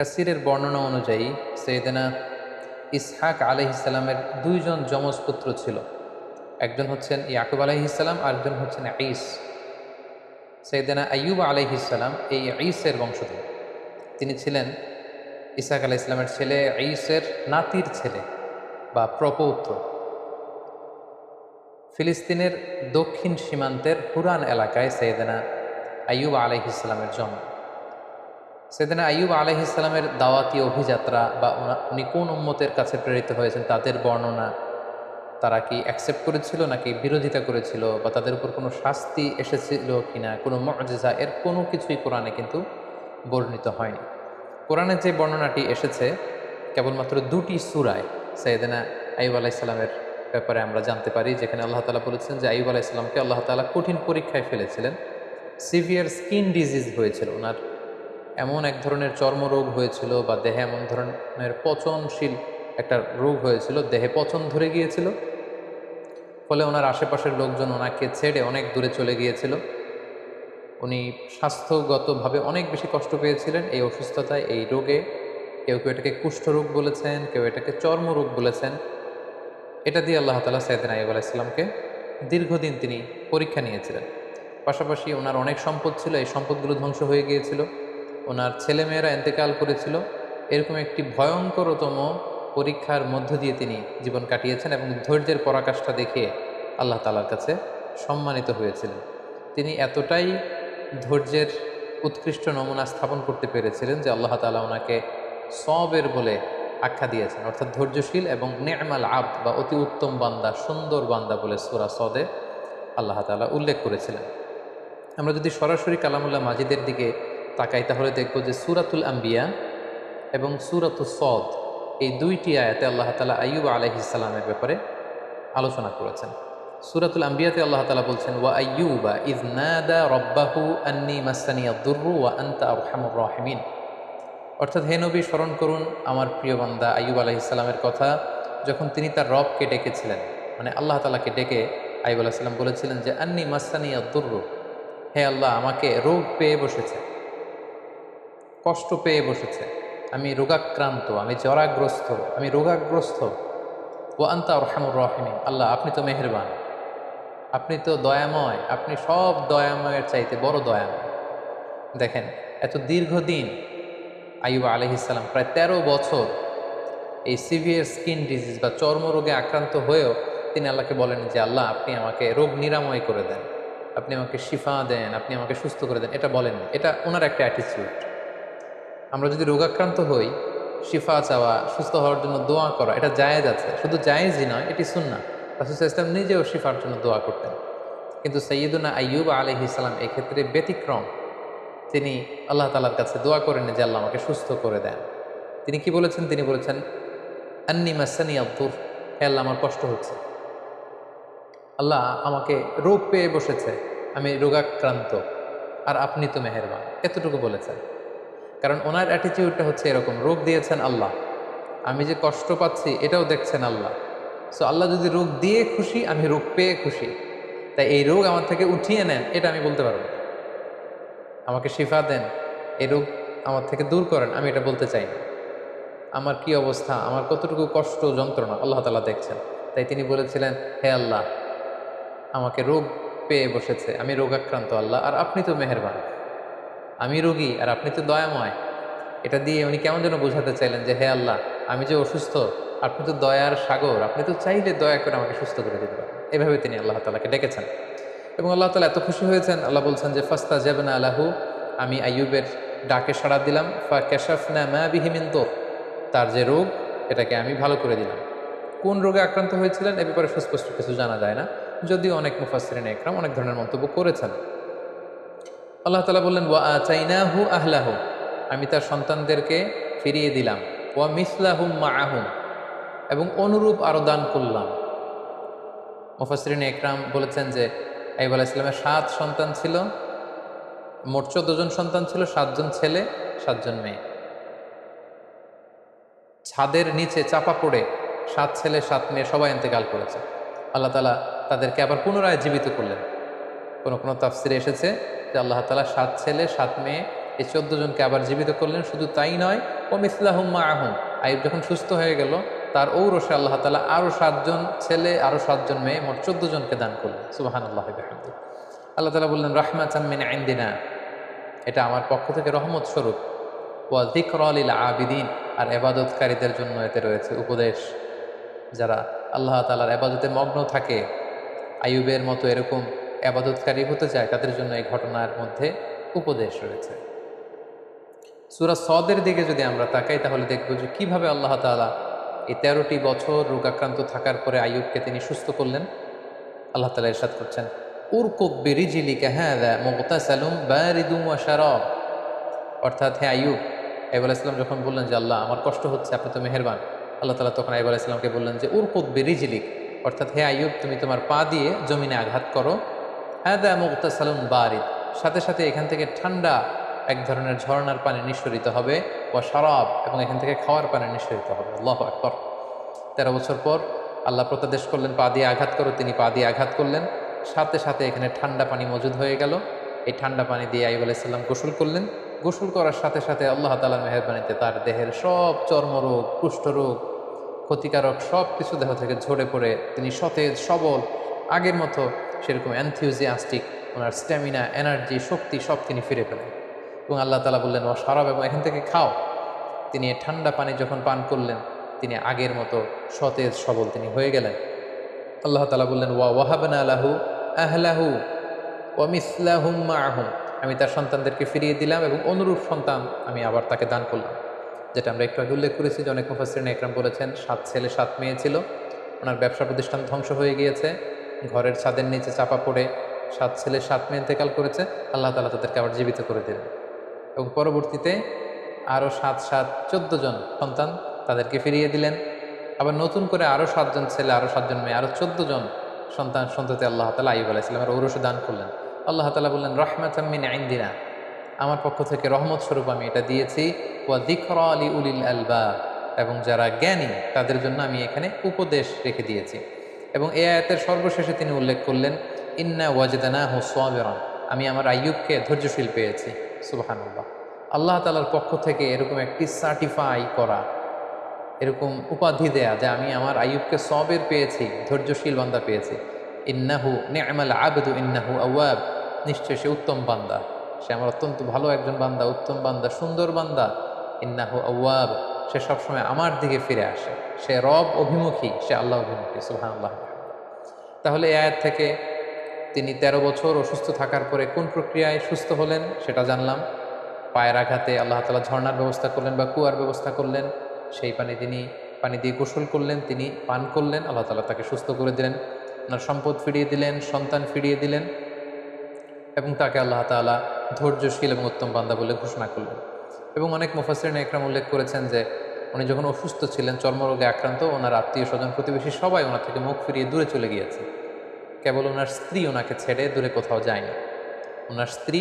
কাসিরের বর্ণনা অনুযায়ী সৈয়দনা ইসহাক আলাইহিসসালামের দুইজন যমজ পুত্র ছিল। একজন হচ্ছেন ইয়াকুব আলাইহিসসালাম, আরেকজন হচ্ছেন ঈস। সৈয়দনা আইয়ুব আলাইহিসসালাম এই ঈসের বংশধর। তিনি ছিলেন ইসহাক আলাইহিসসালামের ছেলে, ঈসের নাতির ছেলে বা প্রপৌত্র। ফিলিস্তিনের দক্ষিণ সীমান্তের হুরান এলাকায় সৈয়দনা আইয়ুব আলাইহিসসালামের জন্ম। সৈয়দনা আইয়ুব আলাইহিসসালামের দাওয়াতি অভিযাত্রা বা উনি কোন উম্মতের কাছে প্রেরিত হয়েছেন তাদের বর্ণনা, তারা কি অ্যাকসেপ্ট করেছিল নাকি বিরোধিতা করেছিল, বা তাদের উপর কোনো শাস্তি এসেছিল কিনা, কোনো মুআজিজা, এর কোনো কিছুই কোরআনে কিন্তু বর্ণিত হয়নি। কোরআনে যে বর্ণনাটি এসেছে কেবলমাত্র দুটি সূরায় সৈয়দনা আইয়ুব আলাইহিসসালামের ব্যাপারে আমরা জানতে পারি, যেখানে আল্লাহ তাআলা বলেছেন যে আইয়ুব আলাইহিসসালামকে আল্লাহ তাআলা কঠিন পরীক্ষায় ফেলেছিলেন। সিভিয়ার স্কিন ডিজিজ হয়েছিল, ওনার এমন এক ধরনের চর্মরোগ হয়েছিল বা দেহে এমন ধরনের পচনশীল একটা রোগ হয়েছিল, দেহে পচন ধরে গিয়েছিল। ফলে ওনার আশেপাশের লোকজন ওনাকে ছেড়ে অনেক দূরে চলে গিয়েছিল। উনি স্বাস্থ্যগতভাবে অনেক বেশি কষ্ট পেয়েছিলেন এই অসুস্থতায়, এই রোগে। কেউ কেউ এটাকে কুষ্ঠরোগ বলেছেন, কেউ এটাকে চর্মরোগ বলেছেন। এটা দিয়ে আল্লাহ তাআলা সাইয়েদনা আইয়ুব আলাইহিসসালামকে দীর্ঘদিন তিনি পরীক্ষা নিয়েছিলেন। পাশাপাশি ওনার অনেক সম্পদ ছিল, এই সম্পদগুলো ধ্বংস হয়ে গিয়েছিল। ওনার ছেলেমেয়েরা ইন্তেকাল করেছিল। এরকম একটি ভয়ঙ্করতম পরীক্ষার মধ্য দিয়ে তিনি জীবন কাটিয়েছেন এবং ধৈর্যের পরাকাষ্ঠা দেখিয়ে আল্লাহ তাআলার কাছে সম্মানিত হয়েছিলেন। তিনি এতটাই ধৈর্যের উৎকৃষ্ট নমুনা স্থাপন করতে পেরেছিলেন যে আল্লাহ তাআলা ওনাকে সবের বলে আখ্যা দিয়েছেন, অর্থাৎ ধৈর্যশীল এবং নে'মাল আবদ বা অতি উত্তম বান্দা, সুন্দর বান্দা বলে সূরা সদে আল্লাহ তাআলা উল্লেখ করেছিলেন। আমরা যদি সরাসরি কালামুল্লাহ মাজিদের দিকে তাকাই তাহলে দেখব যে সূরাতুল আম্বিয়া এবং সূরাতুস সদ, এই দুইটি আয়াতে আল্লাহ তাআলা আইয়ুব আলাইহিসসালামের ব্যাপারে আলোচনা করেছেন। সূরাতুল আম্বিয়াতে আল্লাহ তাআলা বলছেন, ওয়া আইয়ুবা ইয নাদা রাব্বাহু আন্নী মাসসানিয়াদ দুররু ওয়া আনতা আরহামুর রাহিমিন। অর্থাৎ হে নবী, স্মরণ করুন আমার প্রিয় বান্দা আইয়ুব আলাইহিসসালামের কথা, যখন তিনি তার রবকে ডেকেছিলেন, মানে আল্লাহ তাআলাকে ডেকে আইয়ুব আলাইহিসসালাম বলেছিলেন যে আন্নী মাসসানিয়াদ দুররু, হে আল্লাহ, আমাকে রোগ পেয়ে বসেছে, কষ্ট পেয়ে বসেছে, আমি রোগাক্রান্ত, আমি জরাগ্রস্ত, আমি রোগাগ্রস্ত। ওয়া আনতা আরহামুর রাহিমিন, আল্লাহ আপনি তো মেহেরবান, আপনি তো দয়াময়, আপনি সব দয়াময়ের চাইতে বড় দয়াময়। দেখেন, এত দীর্ঘদিন আইয়ুব আলাইহিসসালাম প্রায় ১৩ বছর এই সিভিয়ার স্কিন ডিজিজ বা চর্মরোগে আক্রান্ত হয়েও তিনি আল্লাহকে বলেন যে আল্লাহ আপনি আমাকে রোগ নিরাময় করে দেন, আপনি আমাকে শিফা দেন, আপনি আমাকে সুস্থ করে দেন। এটা বলেননি, এটা ওনার একটা অ্যাটিটিউড। আমরা যদি রোগাক্রান্ত হই, শিফা চাওয়া, সুস্থ হওয়ার জন্য দোয়া করা, এটা জায়েজ আছে। শুধু জায়েজই নয়, এটি সুন্নাহ। রাসূল সাল্লাল্লাহু আলাইহি ওয়াসাল্লাম নিজেও শিফার জন্য দোয়া করতেন। কিন্তু সাইয়্যিদুনা আইয়ুব আলাইহিসসালাম এক্ষেত্রে ব্যতিক্রম। তিনি আল্লাহ তাআলার কাছে দোয়া করেন যে আল্লাহ আমাকে সুস্থ করে দেন। তিনি কি বলেছেন? তিনি বলেছেন আন্নী মাসসানিয়াদ দুর, হে আল্লাহ আমার কষ্ট হচ্ছে, আল্লাহ আমাকে রোগ পেয়ে বসেছে, আমি রোগাক্রান্ত, আর আপনি তো মেহেরবান। এতটুকু বলেছেন। কারণ ওনার অ্যাটিটিউডটা হচ্ছে এরকম, রোগ দিয়েছেন আল্লাহ, আমি যে কষ্ট পাচ্ছি এটাও দেখছেন আল্লাহ। সো আল্লাহ যদি রোগ দিয়ে খুশি, আমি রোগ পেয়ে খুশি। তাই এই রোগ আমার থেকে উঠিয়ে নেন, এটা আমি বলতে পারবো না। আমাকে শিফা দেন, এই রোগ আমার থেকে দূর করেন, আমি এটা বলতে চাই না। আমার কি অবস্থা, আমার কতটুকু কষ্ট যন্ত্রণা আল্লাহ তাআলা দেখছেন। তাই তিনি বলেছিলেন, হে আল্লাহ আমাকে রোগ পেয়ে বসেছে, আমি রোগাক্রান্ত আল্লাহ, আর আপনি তো মেহেরবান, আমি রোগী আর আপনি তো দয়াময়। এটা দিয়ে উনি কেমন যেন বোঝাতে চাইলেন যে হে আল্লাহ, আমি যে অসুস্থ, আপনি তো দয়ার সাগর, আপনি তো চাইলে দয়া করে আমাকে সুস্থ করে দিতে পারেন। এভাবে তিনি আল্লাহ তাআলাকে ডেকেছেন এবং আল্লাহ তাআলা এত খুশি হয়েছেন। আল্লাহ বলছেন যে ফাস্তাজাবনা লাহু, আমি আইয়ুবের ডাকে সাড়া দিলাম। ফাকাশাফনা মা বিহি মিন দুর, তার যে রোগ এটাকে আমি ভালো করে দিলাম। কোন রোগে আক্রান্ত হয়েছিলেন এ ব্যাপারে সুস্পষ্ট কিছু জানা যায় না, যদিও অনেক মুফাসসিরিন ইকরাম অনেক ধরনের মন্তব্য করেছেন। আল্লাহ তাআলা বললেন ওয়া আতাইনাহু আহলাহু, আমি তার সন্তানদেরকে ফিরিয়ে দিলাম। ওয়া মিসলাহুম মাআহুম, এবং অনুরূপ আরো দান করলাম। মুফাসসিরিন ইকরাম বলেছেন যে আইয়ুব আলাইহিস সালামের ৭ সন্তান ছিল, মোট ১৪ জন সন্তান ছিল, ৭ জন ছেলে ৭ জন মেয়ে। ছাদের নিচে চাপা পড়ে ৭ ছেলে ৭ মেয়ে সবাই ইন্তেকাল করেছে। আল্লাহ তাআলা তাদেরকে আবার পুনরায় জীবিত করলেন। কোনো কোনো তাফসিরে এসেছে যে আল্লাহ তাআলা ৭ ছেলে ৭ মেয়ে এই ১৪ জনকে আবার জীবিত করলেন। শুধু তাই নয়, ও মিসলাহুম মাআহুম, আইয়ুব যখন সুস্থ হয়ে গেল তার ঔরসে আল্লাহ তাআলা আরও 7জন ছেলে আরও 7জন মেয়ে, মোট 14 জনকে দান করলেন। সুবহানাল্লাহি ওয়া বিহামদিহি। আল্লাহ তাআলা বললেন রাহমাতাম মিন ইনদিনা, এটা আমার পক্ষ থেকে রহমত স্বরূপ। ওয়া যিকরা লিল আবিদিন, আর ইবাদতকারীদের জন্য এতে রয়েছে উপদেশ। যারা আল্লাহ তাআলার ইবাদতে মগ্ন থাকে, আইয়ুবের মতো এরকম ইবাদতকারী হতে চায়, তাদের জন্য এই ঘটনার মধ্যে উপদেশ রয়েছে। সূরা সদের দিকে যদি আমরা তাকাই তাহলে দেখব যে কিভাবে আল্লাহ তাআলা এই 13টি বছর রোগাক্রান্ত থাকার পরে আইয়ুবকে তিনি সুস্থ করলেন। আল্লাহ তাআলা ইরশাদ করছেন উরকুব বিরিজলিকা হাযা মুগতাসালুম বারিদুম ওয়া শারাব, অর্থাৎ হে আইয়ুব, আইয়ুব আলাইহিস সালাম যখন বললেন যে আল্লাহ আমার কষ্ট হচ্ছে, আপনি তো মেহেরবান, আল্লাহ তাআলা তখন আইয়ুব আলাইহিস সালামকে বললেন যে উরকুব বিরিজলিক, অর্থাৎ হে আইয়ুব তুমি তোমার পা দিয়ে জমিনে আঘাত করো, হাযা মুগতাসালুম বারিদ, সাথে সাথে এখান থেকে ঠান্ডা এক ধরনের ঝর্ণার পানি নিঃসরিত হবে, ওয়া শারাব, এবং এখান থেকে খাওয়ার পানি নিঃসরিত হবে। আল্লাহু আকবার। 13 বছর পর আল্লাহ প্রত্যাদেশ করলেন পা দিয়ে আঘাত করো, তিনি পা দিয়ে আঘাত করলেন, সাথে সাথে এখানে ঠান্ডা পানি মজুদ হয়ে গেল। এই ঠান্ডা পানি দিয়ে আইয়ুব আলাইহিস সালাম গোসল করলেন। গোসল করার সাথে সাথে আল্লাহ তাআলার মেহেরবানিতে তার দেহের সব চর্মরোগ, কুষ্ঠরোগ, ক্ষতিকারক সব কিছু দেহ থেকে ঝরে পড়ে তিনি সতেজ সবল, আগের মতো সেরকম এনথিউজিয়াস্টিক, ওনার স্ট্যামিনা, এনার্জি, শক্তি সব তিনি ফিরে পেলেন। এবং আল্লাহ তাআলা বললেন ও শারাব, এবং এখান থেকে খাও। তিনি এই ঠান্ডা পানি যখন পান করলেন তিনি আগের মতো সতেজ সবল তিনি হয়ে গেলেন। আল্লাহ তাআলা বললেন ওয়া ওয়াহাবনা লাহু আহলাহু ওয়া মিসলাহুম মাআহুম, আমি তার সন্তানদেরকে ফিরিয়ে দিলাম এবং অনুরূপ সন্তান আমি আবার তাকে দান করলাম। যেটা আমরা একটু আগে উল্লেখ করেছি যে অনেক মুফাসসিরিন একরাম বলেছেন 7 ছেলে 7 মেয়ে ছিল, ওনার ব্যবসা প্রতিষ্ঠান ধ্বংস হয়ে গিয়েছে, ঘরের ছাদের নিচে চাপা পড়ে 7 ছেলে 7 মেয়ে ইন্তেকাল করেছে, আল্লাহ তাআলা তাদেরকে আবার জীবিত করে দিলেন এবং পরবর্তীতে আরও 7 14 জন সন্তান তাদেরকে ফিরিয়ে দিলেন। আবার নতুন করে আরও 7 জন ছেলে, আরও 7 জন মেয়ে, আরও 14 জন সন্ততি আল্লাহ তাআলা আইয়ুব আলাইহিস সালামের ঔরসে দান করলেন। আল্লাহ তাআলা বললেন রাহমাতাম মিন ইনদিনা, আমার পক্ষ থেকে রহমত স্বরূপ আমি এটা দিয়েছি, ওয়া যিকরা লিউলিল আলবাব, এবং যারা জ্ঞানী তাদের জন্য আমি এখানে উপদেশ রেখে দিয়েছি। এবং এই আয়াতের সর্বশেষে তিনি উল্লেখ করলেন ইন্না ওয়াজদানাহু সাবিরান, আমি আমার আইয়ুবকে ধৈর্যশীল পেয়েছি। সুবহানাল্লাহ। আল্লাহ তাআলার পক্ষ থেকে এরকম একটি সার্টিফাই করা, এরকম উপাধি দেয়া যে আমি আমার আইয়ুবকে সবের পেয়েছি, ধৈর্যশীল বান্দা পেয়েছি। ইন্নাহু নি'মাল আবদু ইন্নাহু আওয়াব, নিশ্চয় সে উত্তম বান্দা, সে আমার অত্যন্ত ভালো একজন বান্দা, উত্তম বান্দা, সুন্দর বান্দা। ইন্নাহু আওয়াব, সে সবসময় আমার দিকে ফিরে আসে, সে রব অভিমুখী, সে আল্লাহ অভিমুখী। সুবহানাল্লাহ। তাহলে এই আয়াত থেকে তিনি 13 বছর অসুস্থ থাকার পরে কোন প্রক্রিয়ায় সুস্থ হলেন সেটা জানলাম। পায়ের আঘাতে আল্লাহ তাআলা ঝর্ণার ব্যবস্থা করলেন বা কুয়ার ব্যবস্থা করলেন, সেই পানি দিয়ে গোসল করলেন, তিনি পান করলেন, আল্লাহ তাআলা তাকে সুস্থ করে দিলেন, ওনার সম্পদ ফিরিয়ে দিলেন, সন্তান ফিরিয়ে দিলেন, এবং তাকে আল্লাহ তাআলা ধৈর্যশীল এবং উত্তম বান্দা বলে ঘোষণা করলেন। এবং অনেক মুফাসসিরিন একরাম উল্লেখ করেছেন যে উনি যখন অসুস্থ ছিলেন, চর্মরোগে আক্রান্ত, ওনার আত্মীয় স্বজন প্রতিবেশী সবাই ওনার থেকে মুখ ফিরিয়ে দূরে চলে গিয়েছে, কেবল ওনার স্ত্রী ওনাকে ছেড়ে দূরে কোথাও যায়নি। ওনার স্ত্রী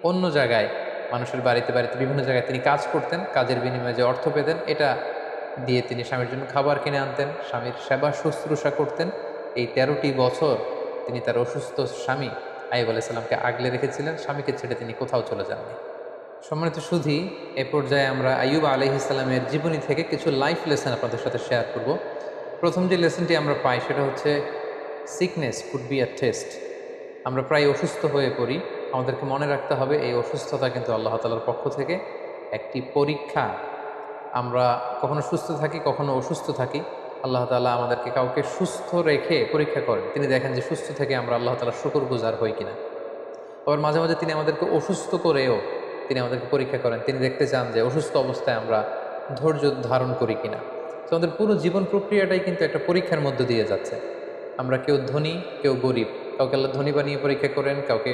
অন্য জায়গায়, মানুষের বাড়িতে বিভিন্ন জায়গায় তিনি কাজ করতেন, কাজের বিনিময়ে যে অর্থ পেতেন এটা দিয়ে তিনি স্বামীর জন্য খাবার কিনে আনতেন, স্বামীর সেবা শুশ্রূষা করতেন। এই 13টি বছর তিনি তার অসুস্থ স্বামী আইয়ুব আলাইহিস সালামকে আগলে রেখেছিলেন, স্বামীকে ছেড়ে তিনি কোথাও চলে যাননি। সম্মানিত সুধী, এ পর্যায়ে আমরা আইয়ুব আলাইহিস সালামের জীবনী থেকে কিছু লাইফ লেসন আপনাদের সাথে শেয়ার করব। প্রথম যে লেসনটি আমরা পাই সেটা হচ্ছে sickness could be a test. আমরা প্রায় অসুস্থ হয়ে পড়ি, আমাদেরকে মনে রাখতে হবে এই অসুস্থতা কিন্তু আল্লাহ তাআলার পক্ষ থেকে একটি পরীক্ষা। আমরা কখনো সুস্থ থাকি, কখনো অসুস্থ থাকি। আল্লাহ তাআলা আমাদেরকে কাউকে সুস্থ রেখে পরীক্ষা করেন, তিনি দেখেন যে সুস্থ থেকে আমরা আল্লাহ তাআলার শুকরগুজার হই কিনা। আবার মাঝে মাঝে তিনি আমাদেরকে অসুস্থ করেও তিনি আমাদেরকে পরীক্ষা করেন, তিনি দেখতে চান যে অসুস্থ অবস্থায় আমরা ধৈর্য ধারণ করি কিনা। তো আমাদের পুরো জীবন প্রক্রিয়াটাই কিন্তু একটা পরীক্ষার মধ্য দিয়ে যাচ্ছে। আমরা কেউ ধনী, কেউ গরিব, কাউকে আল্লাহ ধনী বানিয়ে পরীক্ষা করেন, কাউকে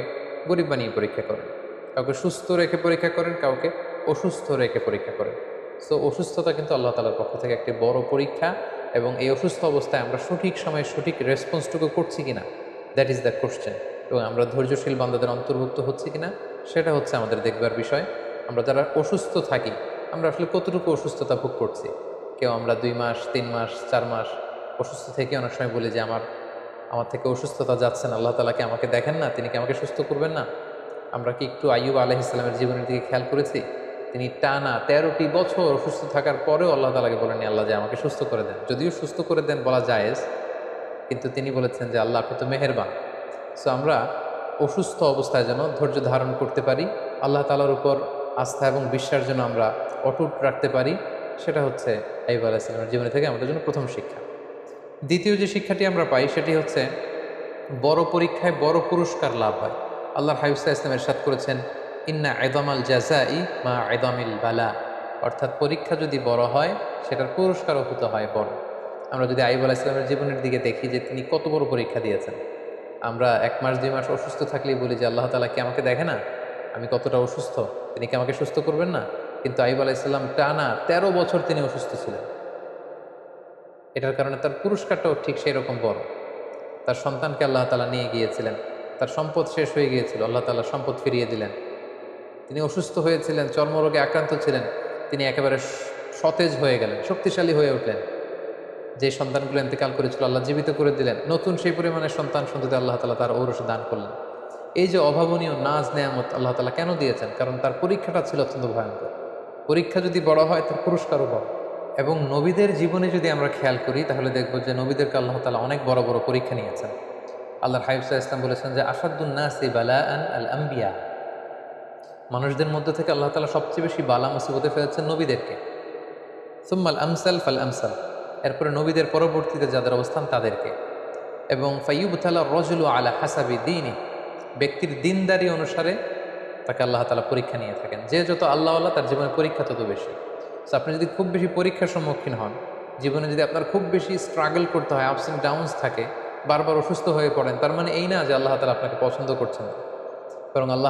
গরিব বানিয়ে পরীক্ষা করেন, কাউকে সুস্থ রেখে পরীক্ষা করেন, কাউকে অসুস্থ রেখে পরীক্ষা করেন। সো অসুস্থতা কিন্তু আল্লাহ তাআলার পক্ষ থেকে একটি বড় পরীক্ষা, এবং এই অসুস্থ অবস্থায় আমরা সঠিক সময়ে সঠিক রেসপন্সটুকু করছি কিনা, দ্যাট ইজ দ্য কোশ্চেন। এবং আমরা ধৈর্যশীল বান্দাদের অন্তর্ভুক্ত হচ্ছি কিনা সেটা হচ্ছে আমাদের দেখবার বিষয়। আমরা যারা অসুস্থ থাকি, আমরা আসলে কতটুকু অসুস্থতা ভোগ করছি। কেউ আমরা 2 মাস, 3 মাস, 4 মাস অসুস্থ থেকে অনেক সময় বলি যে আমার থেকে অসুস্থতা যাচ্ছে না, আল্লাহ তাআলা কি আমাকে দেখেন না, তিনি কি আমাকে সুস্থ করবেন না? আমরা কি একটু আইয়ুব আলাইহিস সালামের জীবনের দিকে খেয়াল করেছি? তিনি টানা 13টি বছর অসুস্থ থাকার পরেও আল্লাহ তাআলাকে বলেননি আল্লাহ যে আমাকে সুস্থ করে দেন। যদিও সুস্থ করে দেন বলা জায়েজ, কিন্তু তিনি বলেছেন যে আল্লাহ আপনি তো মেহেরবান। সো আমরা অসুস্থ অবস্থায় যেন ধৈর্য ধারণ করতে পারি, আল্লাহ তাআলার উপর আস্থা এবং বিশ্বাস যেন আমরা অটুট রাখতে পারি, সেটা হচ্ছে আইয়ুব আলাইহিস সালামের জীবনী থেকে আমাদের জন্য প্রথম শিক্ষা। দ্বিতীয় যে শিক্ষাটি আমরা পাই সেটি হচ্ছে বড় পরীক্ষায় বড় পুরস্কার লাভ হয়। আল্লাহর হাবিব সাল্লাল্লাহু আলাইহি ওয়াসাল্লাম ইরশাদ করেছেন, ইন্না ইযামাল জাযাই মা ইযামিল বালা। অর্থাৎ পরীক্ষা যদি বড় হয় সেটার পুরস্কারও হতে হয় বড়। আমরা যদি আইয়ুব আলাইহিস সালামের জীবনের দিকে দেখি যে তিনি কত বড় পরীক্ষা দিয়েছেন। আমরা 1 মাস 2 মাস অসুস্থ থাকলেই বলি যে আল্লাহ তাআলা কি আমাকে দেখে না আমি কতটা অসুস্থ, তিনি কি আমাকে সুস্থ করবেন না? কিন্তু আইয়ুব আলাইহিস সালাম টানা 13 বছর তিনি অসুস্থ ছিলেন। এটার কারণে তার পুরস্কারটাও ঠিক সেই রকম বড়। তার সন্তানকে আল্লাহ তাআলা নিয়ে গিয়েছিলেন, তার সম্পদ শেষ হয়ে গিয়েছিল, আল্লাহ তাআলা সম্পদ ফিরিয়ে দিলেন। তিনি অসুস্থ হয়েছিলেন, চর্মরোগে আক্রান্ত ছিলেন, তিনি একেবারে সতেজ হয়ে গেলেন, শক্তিশালী হয়ে উঠলেন। যে সন্তানগুলো ইন্তেকাল করেছিল আল্লাহ জীবিত করে দিলেন, নতুন সেই পরিমাণের সন্তান সন্ততি আল্লাহ তাআলা তার ঔরসে দান করলেন। এই যে অভাবনীয় নাজ নেয়ামত আল্লাহ তাআলা কেন দিয়েছেন? কারণ তার পরীক্ষাটা ছিল অত্যন্ত ভয়ঙ্কর। পরীক্ষা যদি বড় হয় তার পুরস্কারও বড়। এবং নবীদের জীবনে যদি আমরা খেয়াল করি তাহলে দেখব যে নবীদেরকে আল্লাহ তাআলা অনেক বড় বড় পরীক্ষা নিয়েছেন। আল্লাহর হাবিব সাল্লাল্লাহু আলাইহি ওয়াসাল্লাম বলেছেন যে আশাদ্দুন নাসি বালাআন আল আম্বিয়া। মানুষদের মধ্যে থেকে আল্লাহ তাআলা সবচেয়ে বেশি বালা মুসিবতে ফেলেছেন নবীদেরকে। সুম্মাল আমসাল ফাল আমসাল, এরপরে নবীদের পরবর্তীতে যাদের অবস্থান তাদেরকে। এবং ফাইয়ুবতালা রজুলু আলা হাসাবি দীনি, ব্যক্তির দিনদারি অনুসারে তাকে আল্লাহ তাআলা পরীক্ষা নিয়ে থাকেন। যে যত আল্লাহওয়ালা তার জীবনে পরীক্ষা তত বেশি। সো আপনি যদি খুব বেশি পরীক্ষার সম্মুখীন হন, জীবনে যদি আপনার খুব বেশি স্ট্রাগল করতে হয়, আপস অ্যান্ড ডাউনস থাকে, বারবার অসুস্থ হয়ে পড়েন, তার মানে এই না যে আল্লাহ তাআলা আপনাকে পছন্দ করছেন না, বরং আল্লাহ